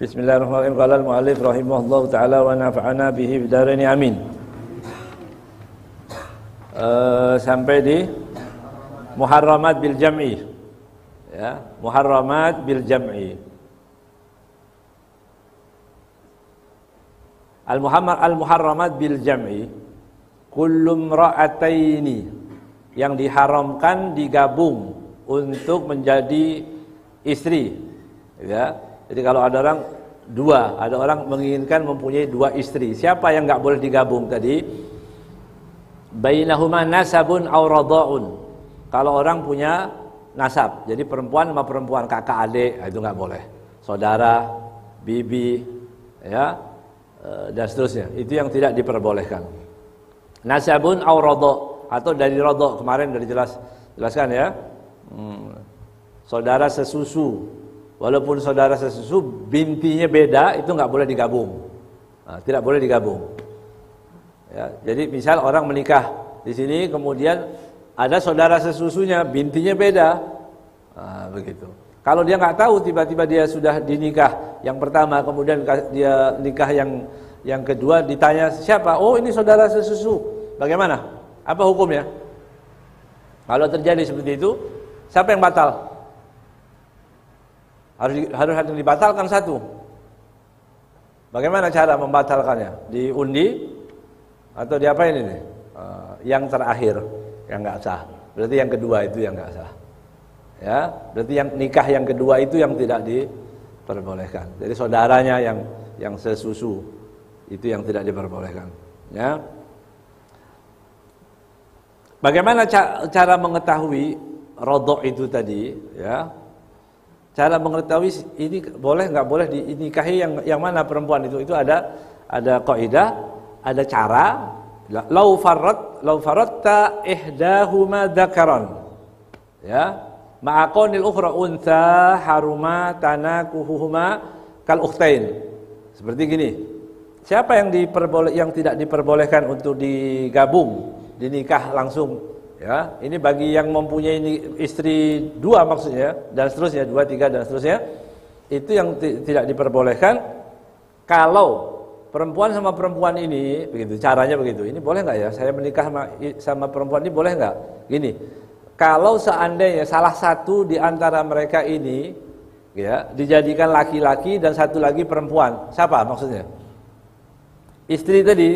Bismillahirrahmanirrahim. Qala al-mu'allif rahimahullahu taala wa nafa'ana bihi bidaraini amin. Sampai di muharramat bil jam'i. Ya, muharramat bil jam'i. Al-muharramat bil jam'i kullu imra'ataini, yang diharamkan digabung untuk menjadi istri, ya. Jadi kalau ada orang dua, ada orang menginginkan mempunyai dua istri, siapa yang enggak boleh digabung tadi? Bainahuma nasabun aw radha'un. Kalau orang punya nasab, jadi perempuan sama perempuan, kakak adik, itu enggak boleh. Saudara, bibi, ya, dan seterusnya. Itu yang tidak diperbolehkan. Nasabun aw radha', atau dari radha', kemarin sudah jelaskan ya. Saudara sesusu. Walaupun saudara sesusu, bintinya beda, itu nggak boleh digabung. Nah, tidak boleh digabung. Ya, jadi misal orang menikah di sini, kemudian ada saudara sesusunya, bintinya beda, nah, begitu. Kalau dia nggak tahu, tiba-tiba dia sudah dinikah yang pertama, kemudian dia nikah yang kedua, ditanya siapa? Oh, ini saudara sesusu. Bagaimana? Apa hukumnya? Kalau terjadi seperti itu, siapa yang batal? Harus dibatalkan satu. Bagaimana cara membatalkannya? Diundi atau diapain ini? Yang terakhir yang nggak sah. Berarti yang kedua itu yang nggak sah. Ya, berarti yang nikah yang kedua itu yang tidak diperbolehkan. Jadi saudaranya yang sesusu itu yang tidak diperbolehkan. Ya. Bagaimana cara mengetahui rodok itu tadi? Ya. Cara mengetahui ini boleh nggak boleh dinikahi yang mana perempuan itu ada kaidah, ada cara. Lau faratta ihdahuma dzakaran, ya, ma'aqanil ukhra untha haruma tanakuhuhuma kal ukhtain. Seperti gini. Siapa yang tidak diperbolehkan untuk digabung, dinikah langsung? Ya, ini bagi yang mempunyai istri dua maksudnya, dan seterusnya, dua, tiga, dan seterusnya. Itu yang tidak diperbolehkan. Kalau perempuan sama perempuan ini, begitu, caranya begitu. Ini boleh nggak ya, saya menikah sama perempuan ini boleh nggak? Gini, kalau seandainya salah satu di antara mereka ini, ya, dijadikan laki-laki dan satu lagi perempuan, siapa maksudnya? Istri tadi,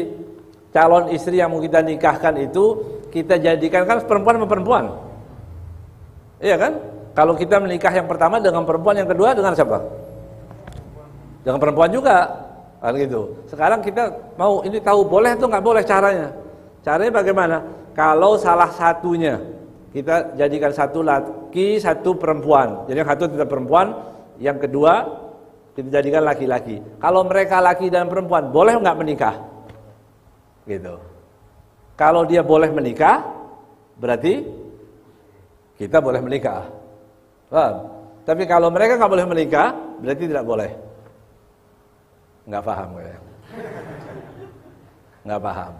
calon istri yang mau kita nikahkan itu, kita jadikan kan perempuan sama perempuan. Iya kan? Kalau kita menikah yang pertama dengan perempuan, yang kedua dengan siapa? Dengan perempuan juga. Kan gitu. Sekarang kita mau ini tahu boleh atau nggak boleh caranya. Caranya bagaimana? Kalau salah satunya kita jadikan satu laki, satu perempuan. Jadi yang satu tidak perempuan, yang kedua kita jadikan laki-laki. Kalau mereka laki dan perempuan, boleh nggak menikah? Gitu. Kalau dia boleh menikah, berarti kita boleh menikah. Paham? Tapi kalau mereka nggak boleh menikah, berarti tidak boleh. Nggak paham ya? Nggak paham.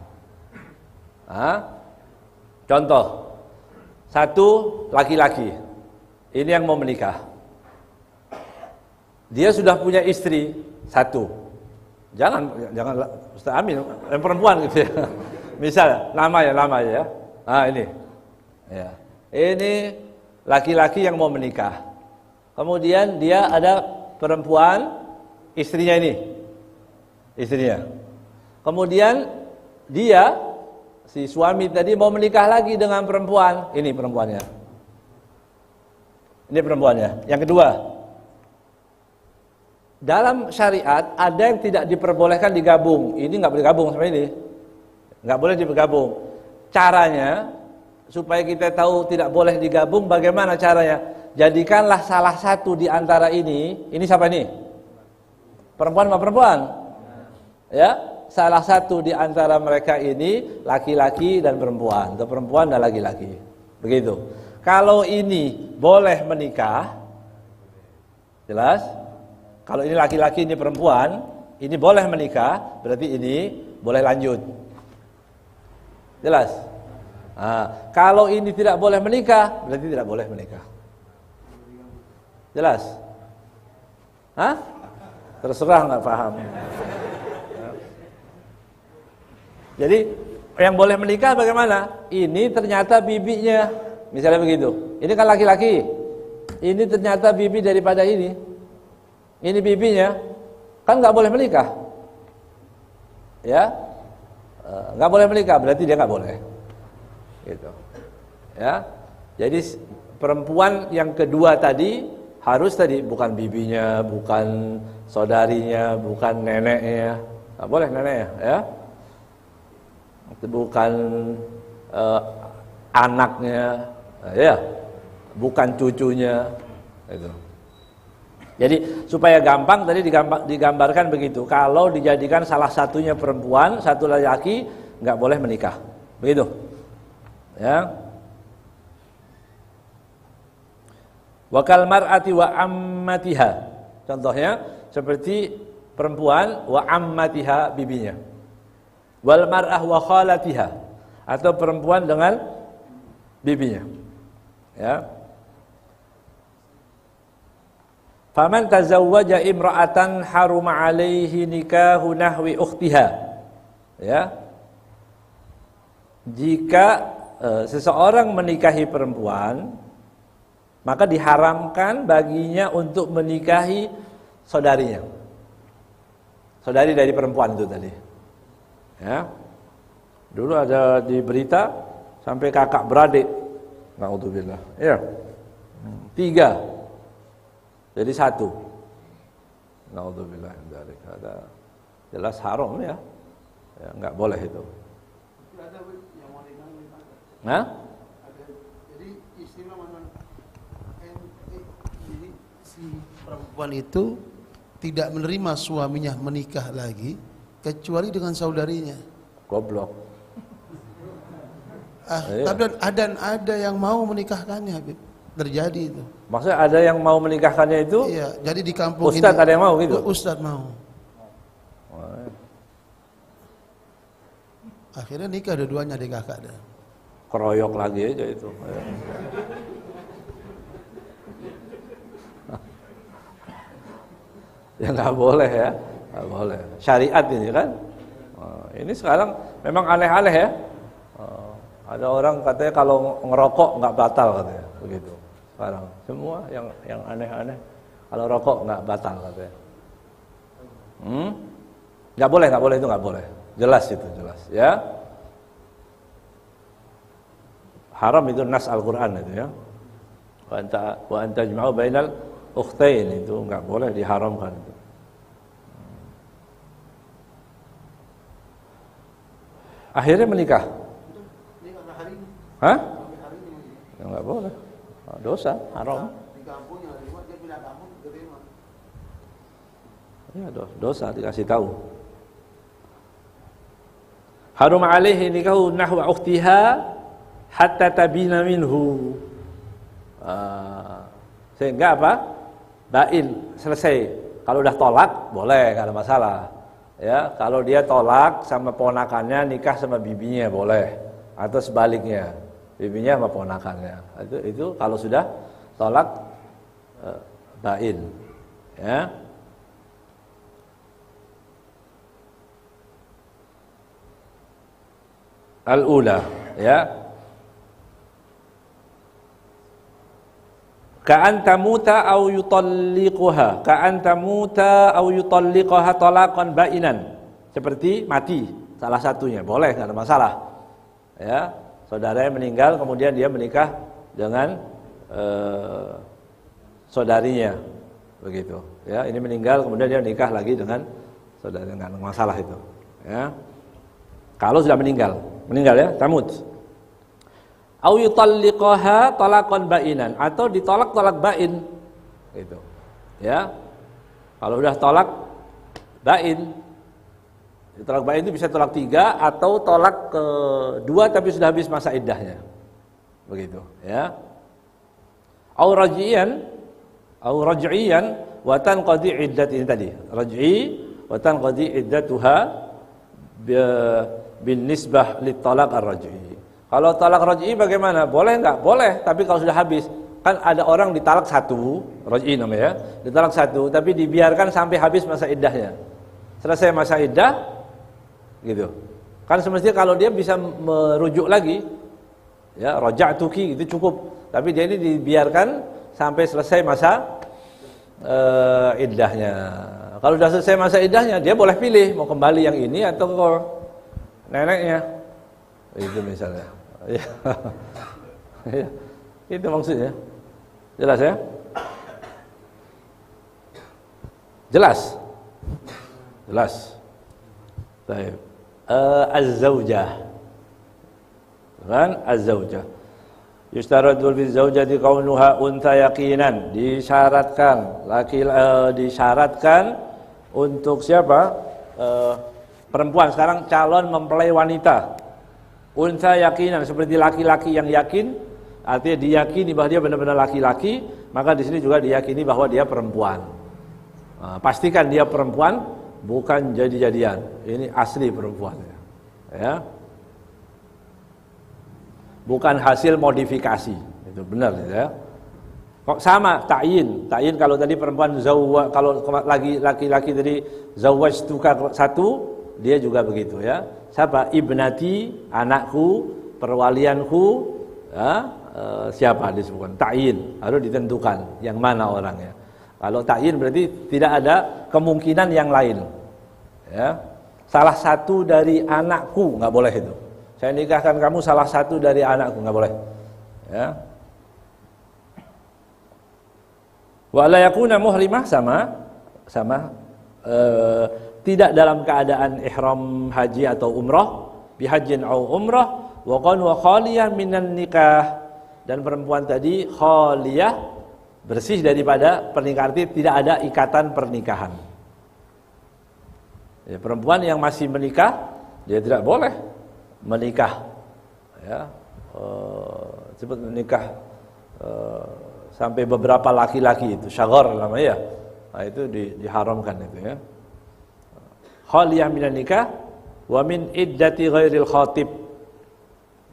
Contoh, satu laki-laki, ini yang mau menikah. Dia sudah punya istri satu. Jangan Ustaz Amin, yang perempuan gitu ya. Misal lama ya. Ini. Ya. Ini laki-laki yang mau menikah. Kemudian dia ada perempuan, istrinya ini. Istrinya. Kemudian dia, si suami tadi mau menikah lagi dengan perempuan. Ini perempuannya. Ini perempuannya. Yang kedua, dalam syariat ada yang tidak diperbolehkan digabung. Ini nggak boleh gabung sama ini. Nggak boleh digabung. Caranya supaya kita tahu tidak boleh digabung, bagaimana caranya? Jadikanlah salah satu di antara ini siapa ini? Perempuan sama perempuan. Ya, salah satu di antara mereka ini laki-laki dan perempuan, atau perempuan dan laki-laki. Begitu. Kalau ini boleh menikah, jelas? Kalau ini laki-laki, ini perempuan, ini boleh menikah, berarti ini boleh lanjut. Jelas? Kalau ini tidak boleh menikah, berarti tidak boleh menikah. Jelas? Terserah nggak paham. Jadi yang boleh menikah bagaimana? Ini ternyata bibinya, misalnya begitu. Ini kan laki-laki. Ini ternyata bibi daripada ini. Ini bibinya, kan nggak boleh menikah. Ya, nggak boleh menikah, berarti dia nggak boleh. Gitu. Ya, jadi perempuan yang kedua tadi harus tadi bukan bibinya, bukan saudarinya, bukan neneknya, nggak boleh neneknya, ya, bukan anaknya, ya, bukan cucunya, itu. Jadi supaya gampang tadi digambarkan begitu. Kalau dijadikan salah satunya perempuan, satu laki-laki, nggak boleh menikah, begitu, ya. Wakal mar'ati wa ammatiha. Contohnya seperti perempuan wa ammatiha, bibinya. Wal mar'ah wa khalatiha, atau perempuan dengan bibinya. Ya. Faman tazawwaja imra'atan haruma 'alaihi nikahu nahwi ukhtiha. Ya. Jika seseorang menikahi perempuan, maka diharamkan baginya untuk menikahi saudarinya. Saudari dari perempuan itu tadi. Ya. Dulu ada di berita sampai kakak beradik. Na'udzubillah. Ya. 3 jadi 1. Na'udzubillah min dzalik. Ada jelas haram, ya. Ya, enggak boleh itu. Ada yang mau nikah. Nah? Jadi istilah mana? Jadi si perempuan itu tidak menerima suaminya menikah lagi kecuali dengan saudarinya. Goblok. Iya. Tapi ada yang mau menikahkannya, Habib. Terjadi itu. Maksudnya ada yang mau menikahkannya itu? Iya, jadi di kampung Ustadz ini ada yang mau gitu? Ustadz mau. Akhirnya nikah dua-duanya di kakak dah. Keroyok lagi aja itu. Ya nggak boleh, ya, nggak boleh. Syariat ini kan. Ini sekarang memang aneh-aneh, ya. Ada orang katanya kalau ngerokok nggak batal katanya, begitu. Sekarang semua yang aneh-aneh, kalau rokok nggak batal katanya. Nggak boleh itu nggak boleh. Jelas itu, jelas, ya. Haram itu nas Al-Qur'an itu, ya. Wa anta jma'u bainal ukhtain, itu nggak boleh, diharamkan itu. Akhirnya menikah. Hah? Ya nggak boleh. Dosa, haram. Di kampung yang terima, dia pindah kampung terima. Ya, dosa dikasih tahu. Harum alaihi nikahu nahwa ukhtiha hatta tabina minhu. Sehingga apa? Bain, selesai. Kalau udah tolak boleh, enggak ada masalah. Ya, kalau dia tolak sama ponakannya nikah sama bibinya boleh, atau sebaliknya, bibinya sama ponakannya. Itu kalau sudah tolak bain. Ya. Al-ula, ya. Ka'an tamuta au yutalliquha, ka'an tamuta au yutalliquha talaqan ba'inan. Seperti mati salah satunya, boleh, enggak ada masalah. Ya, saudaranya meninggal kemudian dia menikah dengan saudarinya. Begitu. Ya, ini meninggal kemudian dia nikah lagi dengan saudarinya, enggak ada masalah itu. Ya. Kalau sudah meninggal ya, tamut. Au yutalliqaha talaqan ba'inan, atau ditolak tolak bain. Gitu. Ya. Kalau udah tolak bain, tolak bain itu bisa tolak 3 atau tolak kedua tapi sudah habis masa iddahnya. Begitu, ya. Au raj'iyan wa tanqadi iddat, ini tadi. Raj'i wa tanqadi iddatuha bin nisbah lit talaq ar-raj'i. Kalau talak raj'i bagaimana? Boleh enggak? Boleh, tapi kalau sudah habis kan ada orang ditalak satu, raj'i namanya, ditalak satu, tapi dibiarkan sampai habis masa iddahnya. Selesai masa iddah, gitu. Kan semestinya kalau dia bisa merujuk lagi, ya raja'tuki itu cukup. Tapi dia ini dibiarkan sampai selesai masa iddahnya. Kalau sudah selesai masa iddahnya, dia boleh pilih mau kembali yang ini atau ke neneknya. Itu misalnya. Ya. Ya. Itu maksudnya. Jelas ya? Jelas. Jelas. Baik. Az-zaujah. Kan az-zaujah. Yushtaradul fi zaujati kaunuha untha yaqinan. Disyaratkan disyaratkan untuk siapa? Perempuan sekarang calon mempelai wanita. Untha yaqinan seperti laki-laki yang yakin, artinya diyakini bahwa dia benar-benar laki-laki, maka di sini juga diyakini bahwa dia perempuan. Pastikan dia perempuan, bukan jadi-jadian. Ini asli perempuan. Ya. Bukan hasil modifikasi. Itu benar ya. Kok sama ta'yin. Ta'yin kalau tadi perempuan kalau laki-laki tadi zawwajtuka satu, dia juga begitu ya. Siapa? Ibnati, anakku, perwalianku, ya, siapa disebutkan? Ta'yin, harus ditentukan yang mana orangnya. Kalau ta'yin berarti tidak ada kemungkinan yang lain. Ya. Salah satu dari anakku, nggak boleh itu. Saya nikahkan kamu salah satu dari anakku, nggak boleh. Ya. Wa la yakuna muhrimah sama tidak dalam keadaan ihram haji atau umrah, bihajjin au umrah, wa qan wa khaliyah minan nikah, dan perempuan tadi khaliyah, bersih daripada pernikahan, tidak ada ikatan pernikahan. Ya, perempuan yang masih menikah dia tidak boleh menikah, ya, sebut menikah sampai beberapa laki-laki, itu syaghar namanya, nah, itu diharamkan itu ya. Khaliyah minan nikah wa min iddati ghairil khatib.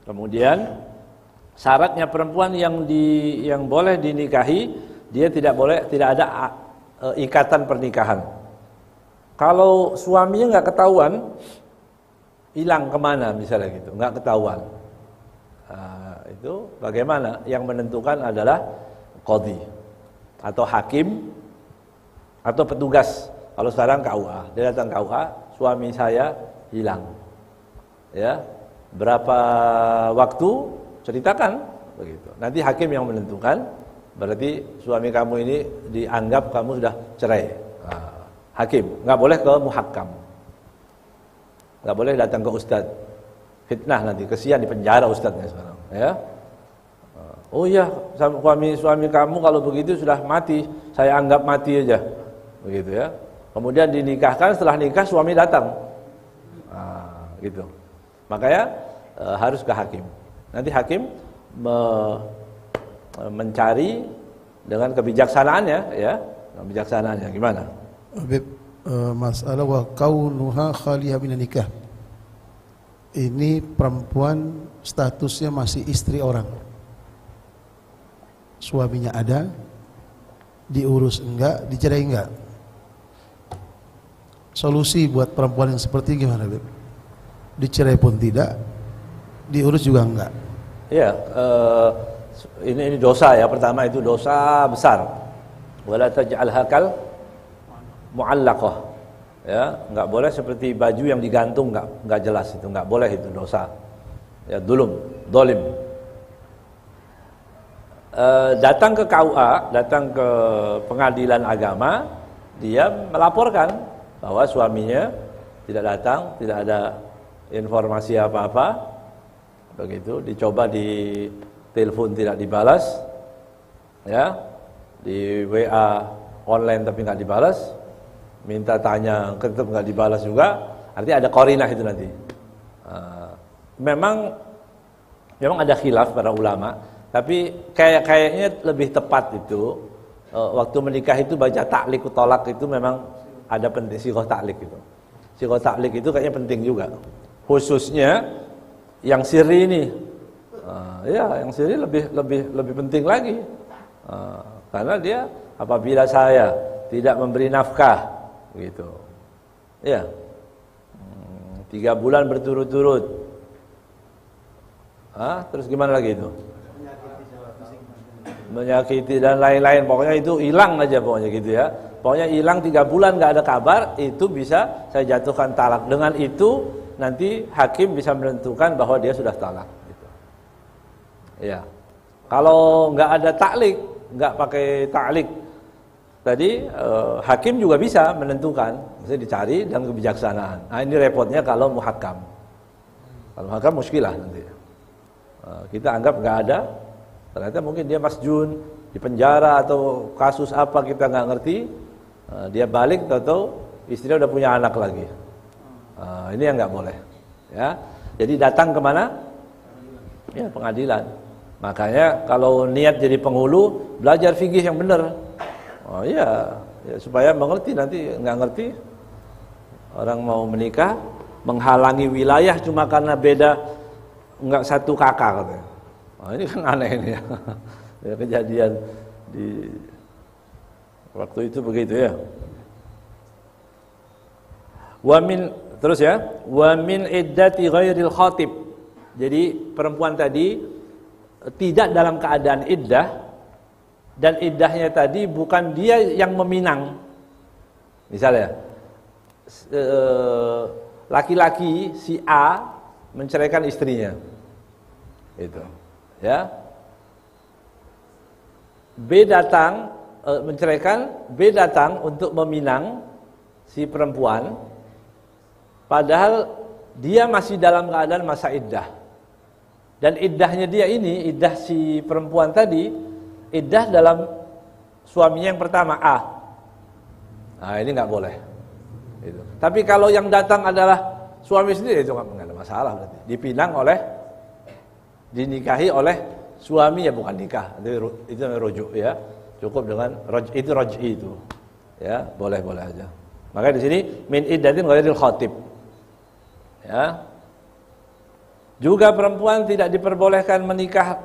Kemudian syaratnya perempuan yang boleh dinikahi, dia tidak ada ikatan pernikahan. Kalau suaminya nggak ketahuan, hilang kemana misalnya gitu, nggak ketahuan, itu bagaimana? Yang menentukan adalah qadhi atau hakim atau petugas. Kalau sekarang KUA, dia datang KUA, suami saya hilang, ya, berapa waktu, ceritakan begitu. Nanti hakim yang menentukan, berarti suami kamu ini dianggap kamu sudah cerai. Hakim, nggak boleh ke muhakkam, nggak boleh datang ke ustadz, fitnah nanti, kesian di penjara ustadznya sekarang, ya. Oh iya, suami kamu kalau begitu sudah mati, saya anggap mati aja, begitu ya. Kemudian dinikahkan, setelah nikah suami datang, gitu. Makanya harus ke hakim. Nanti hakim mencari dengan kebijaksanaannya, ya, kebijaksanaannya gimana? Habib, masalah wa kaunuha khaliyah minan nikah. Ini perempuan statusnya masih istri orang. Suaminya ada, diurus enggak, dicerai enggak. Solusi buat perempuan yang seperti gimana, Beb? Dicerai pun tidak, diurus juga enggak. Iya, ini dosa ya. Pertama itu dosa besar. Wala taj'alha kal mu'allaqah. Ya, enggak boleh seperti baju yang digantung, enggak jelas, itu enggak boleh, itu dosa. Ya, dolim. Datang ke KUA, datang ke pengadilan agama, dia melaporkan bahwa suaminya tidak datang, tidak ada informasi apa-apa, begitu. Dicoba di telepon tidak dibalas, ya, di WA online tapi nggak dibalas, minta tanya tetap nggak dibalas juga, artinya ada qarinah itu nanti. Memang ada khilaf para ulama, tapi kayaknya lebih tepat itu waktu menikah itu baca ta'liq tolak itu memang ada penting, sighah ta'liq itu. Sighah ta'liq itu kayaknya penting juga. Khususnya yang siri ini. Ya, yang siri lebih penting lagi. Karena dia apabila saya tidak memberi nafkah, begitu, ya, 3 bulan berturut-turut, terus gimana lagi itu? Menyakiti dan lain-lain, pokoknya itu hilang aja pokoknya gitu ya. Pokoknya hilang 3 bulan nggak ada kabar, itu bisa saya jatuhkan talak. Dengan itu nanti hakim bisa menentukan bahwa dia sudah talak. Gitu. Ya, kalau nggak ada taklik, nggak pakai taklik, tadi hakim juga bisa menentukan, bisa dicari dengan kebijaksanaan. Nah ini repotnya kalau muhakam. Kalau muhakam muskilah nanti. Kita anggap nggak ada. Ternyata mungkin dia masjun, di penjara atau kasus apa kita nggak ngerti, dia balik atau istrinya udah punya anak lagi. Ini yang nggak boleh. Ya, jadi datang kemana? Ya pengadilan. Makanya kalau niat jadi penghulu, belajar fikih yang benar. Oh iya, ya, supaya mengerti, nanti nggak ngerti orang mau menikah menghalangi wilayah cuma karena beda nggak satu kakak katanya. Oh, ini kan aneh ini ya. Ya, kejadian di waktu itu begitu ya. Wa min, terus ya, wa min iddati ghairil khatib. Jadi perempuan tadi tidak dalam keadaan iddah, dan iddahnya tadi bukan dia yang meminang. Misalnya laki-laki si A menceraikan istrinya. Itu. Ya, B datang menceraikan, B datang untuk meminang si perempuan, padahal dia masih dalam keadaan masa iddah. Dan iddahnya dia ini, iddah si perempuan tadi, iddah dalam suaminya yang pertama A. Nah ini nggak boleh. Gitu. Tapi kalau yang datang adalah suami sendiri, itu nggak ada masalah berarti. Dipinang oleh, dinikahi oleh suami, ya bukan nikah, itu namanya rujuk ya, cukup dengan itu raj'i itu, ya boleh aja. Makanya di sini min iddatin ghairil khatib, ya. Juga perempuan tidak diperbolehkan menikah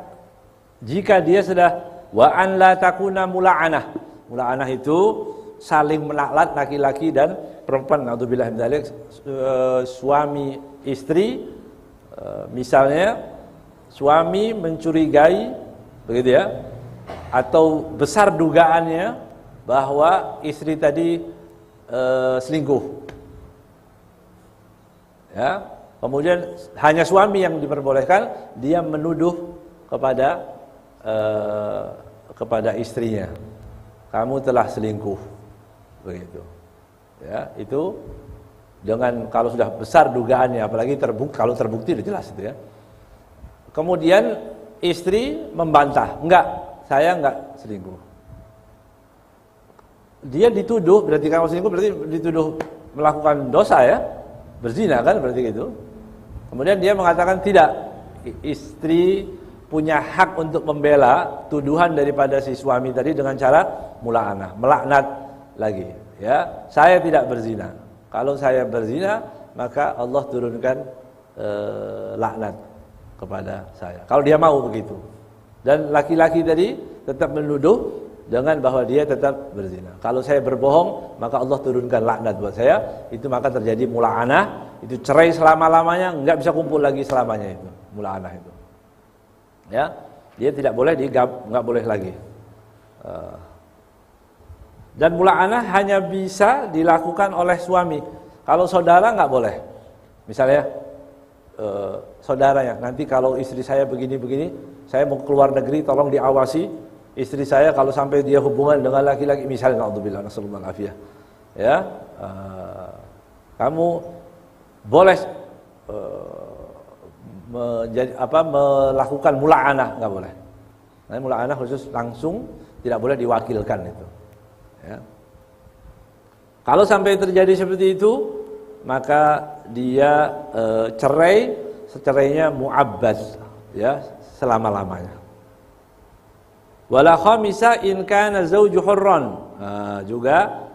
jika dia sudah wa an la takuna mula'anah. Mula'anah itu saling melaknat laki-laki dan perempuan. Naudzubillah min dzalik, suami istri, misalnya suami mencurigai, begitu ya, atau besar dugaannya bahwa istri tadi selingkuh, ya, kemudian hanya suami yang diperbolehkan, dia menuduh kepada istrinya, kamu telah selingkuh, begitu, ya, itu dengan kalau sudah besar dugaannya, apalagi kalau terbukti itu jelas itu ya. Kemudian istri membantah, enggak, saya enggak selingkuh. Dia dituduh, berarti kalau selingkuh berarti dituduh melakukan dosa ya, berzina kan berarti gitu. Kemudian dia mengatakan tidak, istri punya hak untuk membela tuduhan daripada si suami tadi dengan cara mula'anah, melaknat lagi. Ya, saya tidak berzina. Kalau saya berzina, maka Allah turunkan laknat kepada saya. Kalau dia mau begitu. Dan laki-laki tadi tetap menuduh dengan bahwa dia tetap berzina. Kalau saya berbohong, maka Allah turunkan laknat buat saya. Itu maka terjadi mula'anah, itu cerai selama-lamanya, enggak bisa kumpul lagi selamanya itu. Mula'anah itu. Ya, dia tidak boleh enggak boleh lagi. Dan mula'anah hanya bisa dilakukan oleh suami. Kalau saudara enggak boleh. Misalnya saudaranya, nanti kalau istri saya begini-begini, saya mau keluar negeri, tolong diawasi istri saya kalau sampai dia hubungan dengan laki-laki, misalnya naudzubillah nasallallahu alaihi, ya, kamu boleh melakukan mula'anah, nggak boleh. Nah, mula'anah khusus langsung, tidak boleh diwakilkan itu. Ya. Kalau sampai terjadi seperti itu, maka dia cerai, secerainya mu'abbad, ya, selama-lamanya. Wala khamisa in kana zawju hurran. Juga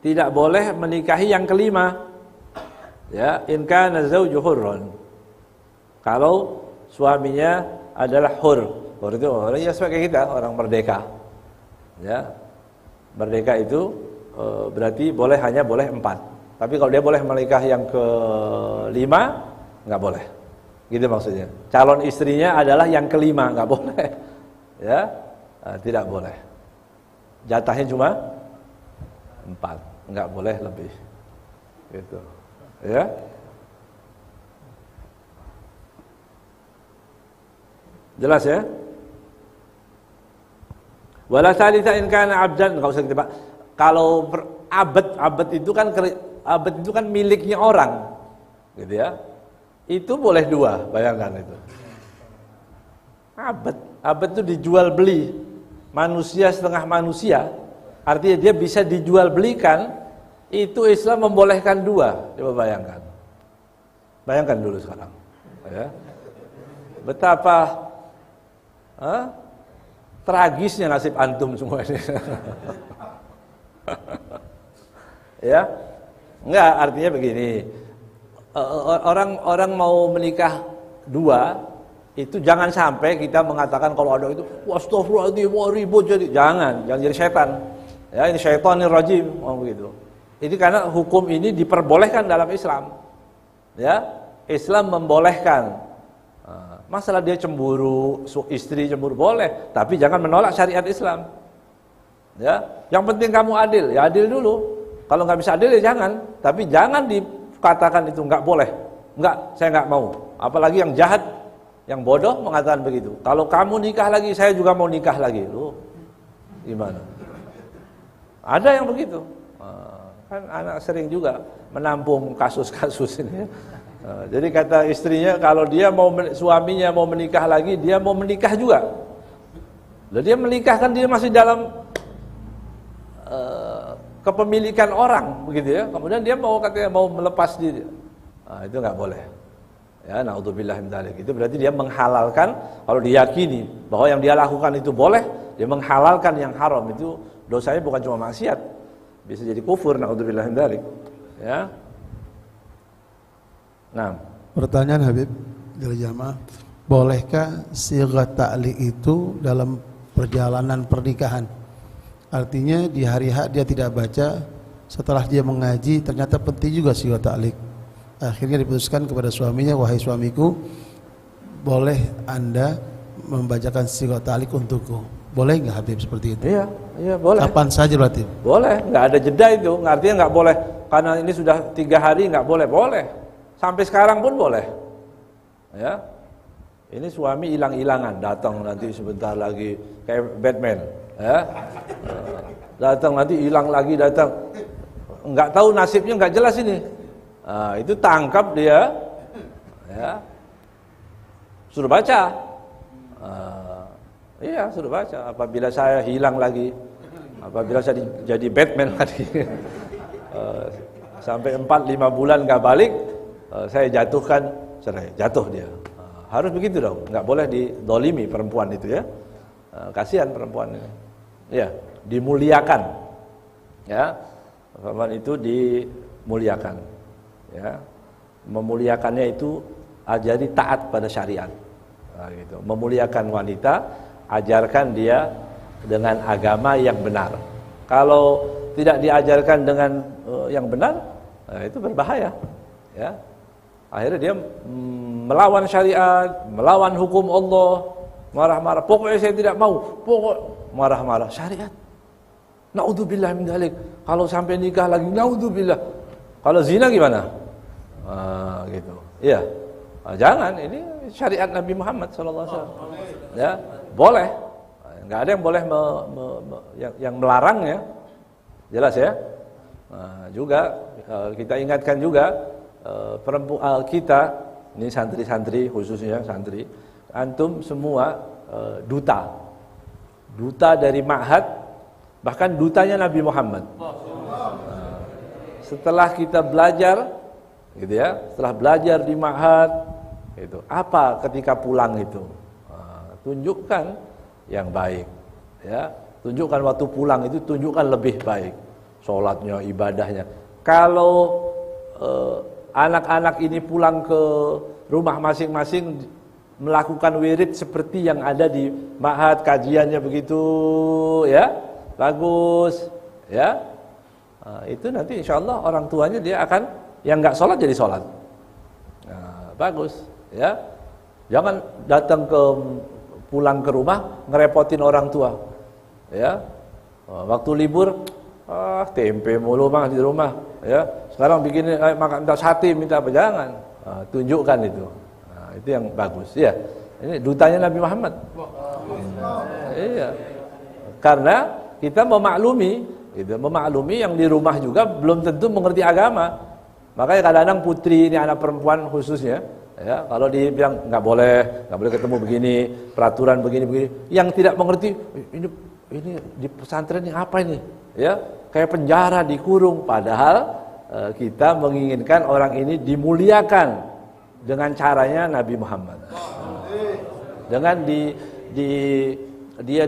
tidak boleh menikahi yang kelima. Ya, in kana zawju hurran. Kalau suaminya adalah hur. Hur itu orang ya seperti kita, orang merdeka. Ya, merdeka itu berarti hanya boleh 4. Tapi kalau dia boleh menikah yang ke-5, nggak boleh. Gitu maksudnya. Calon istrinya adalah yang ke-5, nggak boleh. Ya, tidak boleh. Jatahnya cuma 4, nggak boleh lebih. Gitu. Ya. Jelas ya? Wala thalitha in kana 'abdan, enggak usah kita Pak. Kalau abad itu kan miliknya orang. Gitu ya. Itu boleh 2, bayangkan itu. Abad itu dijual beli. Manusia setengah manusia, artinya dia bisa dijual belikan. Itu Islam membolehkan 2. Coba bayangkan. Bayangkan dulu sekarang. Ya. Betapa tragisnya nasib antum semua ini. Ya, enggak, artinya begini, orang mau menikah 2, itu jangan sampai kita mengatakan kalau ada itu, astagfirullahaladzim, ribut jangan jadi setan. Ya, ini syaitanir rajim, begitu. Ini karena hukum ini diperbolehkan dalam Islam. Ya, Islam membolehkan. Masalah dia cemburu, istri cemburu boleh, tapi jangan menolak syariat Islam. Ya, yang penting kamu adil, ya adil dulu. Kalau nggak bisa adil ya jangan, tapi jangan dikatakan itu nggak boleh. Nggak, saya nggak mau. Apalagi yang jahat, yang bodoh mengatakan begitu. Kalau kamu nikah lagi, saya juga mau nikah lagi. Loh, gimana? Ada yang begitu. Kan anak sering juga menampung kasus-kasus ini. Jadi kata istrinya kalau suaminya mau menikah lagi, dia mau menikah juga. Lalu dia menikah kan dia masih dalam kepemilikan orang, begitu ya. Kemudian dia katanya mau melepas diri. Itu nggak boleh. Ya, naudzubillah min dzalik. Itu berarti dia menghalalkan, kalau diyakini bahwa yang dia lakukan itu boleh, dia menghalalkan yang haram. Itu dosanya bukan cuma maksiat, bisa jadi kufur, naudzubillah min dzalik. Ya. Nah, pertanyaan Habib dari jamaah, bolehkah sighat ta'liq itu dalam perjalanan pernikahan? Artinya di hari H dia tidak baca, setelah dia mengaji ternyata penting juga sighat ta'liq. Akhirnya diputuskan kepada suaminya, wahai suamiku, boleh Anda membacakan sighat ta'liq untukku. Boleh enggak Habib seperti itu? Iya boleh. Kapan saja berarti? Boleh, enggak ada jeda itu. Artinya enggak boleh karena ini sudah 3 hari enggak boleh. Boleh. Sampai sekarang pun boleh. Ya. Ini suami hilang-hilangan, datang nanti sebentar lagi kayak Batman, ya. Datang nanti hilang lagi, datang. Enggak tahu nasibnya, enggak jelas ini. Itu tangkap dia. Ya. Suruh baca. Iya, suruh baca. Apabila saya hilang lagi, apabila saya jadi Batman lagi, sampai 4-5 bulan enggak balik, saya jatuhkan cerai, jatuh dia. Harus begitu dong, nggak boleh didolimi perempuan itu ya. Kasihan perempuan ini. Ya, dimuliakan. Ya, perempuan itu dimuliakan. Ya, memuliakannya itu ajari taat pada syariat. Gitu. Memuliakan wanita, ajarkan dia dengan agama yang benar. Kalau tidak diajarkan dengan yang benar, itu berbahaya. Ya. Akhirnya dia melawan syariat, melawan hukum Allah, marah-marah. Pokoknya saya tidak mau, marah-marah syariat. Naudzubillah min dzalik. Kalau sampai nikah lagi, naudzubillah. Kalau zina gimana? Gitu. Iya. Jangan, ini syariat Nabi Muhammad SAW. Ya, boleh. Enggak ada yang boleh yang melarangnya. Jelas ya? Juga kita ingatkan juga perempuan kita, ini santri-santri khususnya santri, antum semua duta dari ma'had, bahkan dutanya Nabi Muhammad. Setelah kita belajar, gitu ya, setelah belajar di ma'had, itu apa ketika pulang itu, tunjukkan yang baik, ya, tunjukkan waktu pulang itu tunjukkan lebih baik, sholatnya, ibadahnya. Kalau anak-anak ini pulang ke rumah masing-masing melakukan wirid seperti yang ada di ma'had, kajiannya begitu ya, bagus, ya. Itu nanti insya Allah orang tuanya dia akan yang nggak sholat jadi sholat. Bagus, ya. Jangan datang pulang ke rumah ngerepotin orang tua, ya. Waktu libur, tempe mulu bang di rumah, ya. Sekarang bikin makan minta sate, minta apa, jangan. Tunjukkan itu. Itu yang bagus, ya. Ini dutanya Nabi Muhammad. Iya. Karena kita memaklumi yang di rumah juga belum tentu mengerti agama. Makanya kadang-kadang putri ini anak perempuan khususnya, ya, kalau dibilang nggak boleh ketemu begini, peraturan begini, yang tidak mengerti ini di pesantren ini apa ini, ya, kayak penjara, dikurung. Padahal kita menginginkan orang ini dimuliakan dengan caranya Nabi Muhammad, dengan dia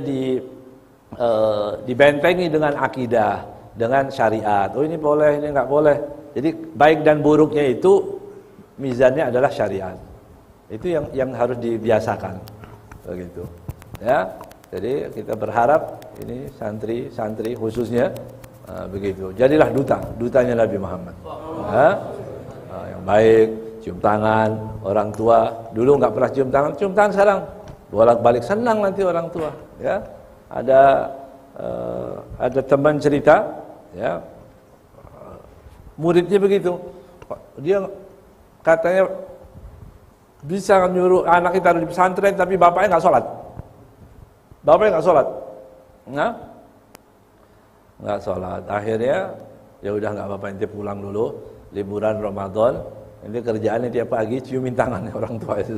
dibentengi dengan akidah, dengan syariat. Oh ini boleh, ini nggak boleh. Jadi baik dan buruknya itu mizannya adalah syariat. Itu yang harus dibiasakan, begitu. Ya, jadi kita berharap ini santri khususnya begitu. Jadilah dutanya Nabi Muhammad. Yang baik, cium tangan orang tua. Dulu nggak pernah cium tangan sekarang bolak-balik, senang nanti orang tua. Ya, ada teman cerita, ya, muridnya begitu. Dia katanya bisa nyuruh anak kita di pesantren tapi bapaknya nggak sholat. Nggak sholat. Akhirnya ya udah nggak apa-apa, ente pulang dulu, liburan Ramadan, ente kerjaannya tiap pagi ciumin tangannya orang tua itu.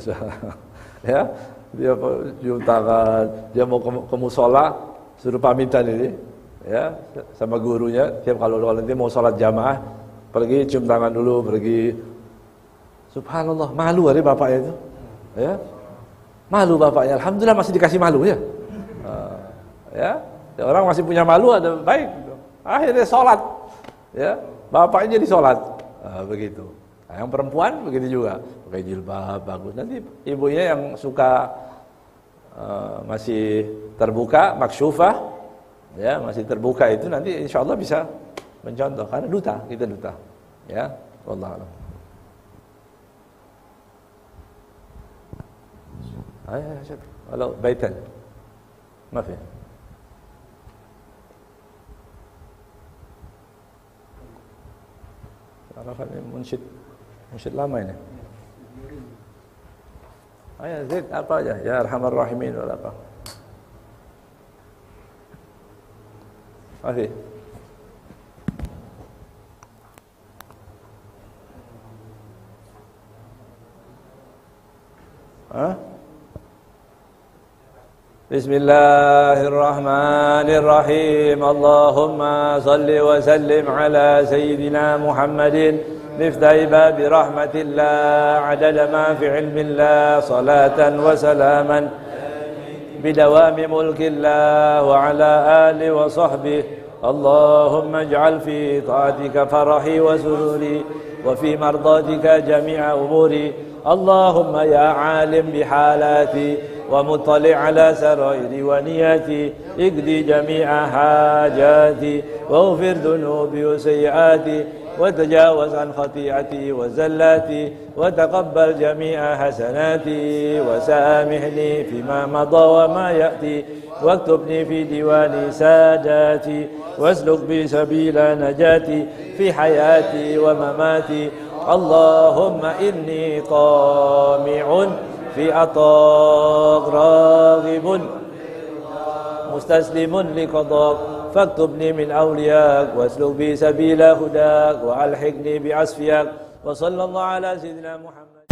Ya, dia cium tangan, dia mau ke musola suruh pamitan ini, ya, sama gurunya. Tiap kalau nanti mau sholat jamaah pergi cium tangan dulu, pergi. Subhanallah, malu hari bapaknya itu, ya, malu bapaknya. Alhamdulillah masih dikasih malu, ya. Ya, orang masih punya malu ada baik. Akhirnya sholat, ya, bapaknya jadi sholat, begitu. Nah, yang perempuan begitu juga, pakai jilbab bagus. Nanti ibunya yang suka masih terbuka, maksyufah, ya, masih terbuka itu nanti insya Allah bisa mencontoh. Karena kita duta, ya. Wallahu a'lam. Kalau baitan, maaf ya. Arafat ini munsyid lama ini. Ayah Zaid apa aja? Ya Arhamar Rahimin wala apa? Masih. Bismillahirrahmanirrahim. Allahumma salli wa sallim ala Sayyidina Muhammadin miftahi babi rahmatillah adada ma fi ilmillah salatan wa salaman bidawami mulkillah wa ala ali wa sahbihi. Allahumma ij'al fi ta'atika farahi wa sururi wa fi mardatika jami'a umuri. Allahumma ya alim bihalati ومطلع على سرائري ونياتي اقضي جميع حاجاتي واغفر ذنوبي وسيئاتي وتجاوز عن خطيئتي وزلاتي وتقبل جميع حسناتي وسامحني فيما مضى وما يأتي واكتبني في ديوان ساداتي واسلك بي سبيل نجاتي في حياتي ومماتي. اللهم إني طامع في عطاك راغب مستسلم لقضاك فاكتبني من أولياك واسلك بي سبيل هداك وألحقني بعصفياك وصلى الله على سيدنا محمد.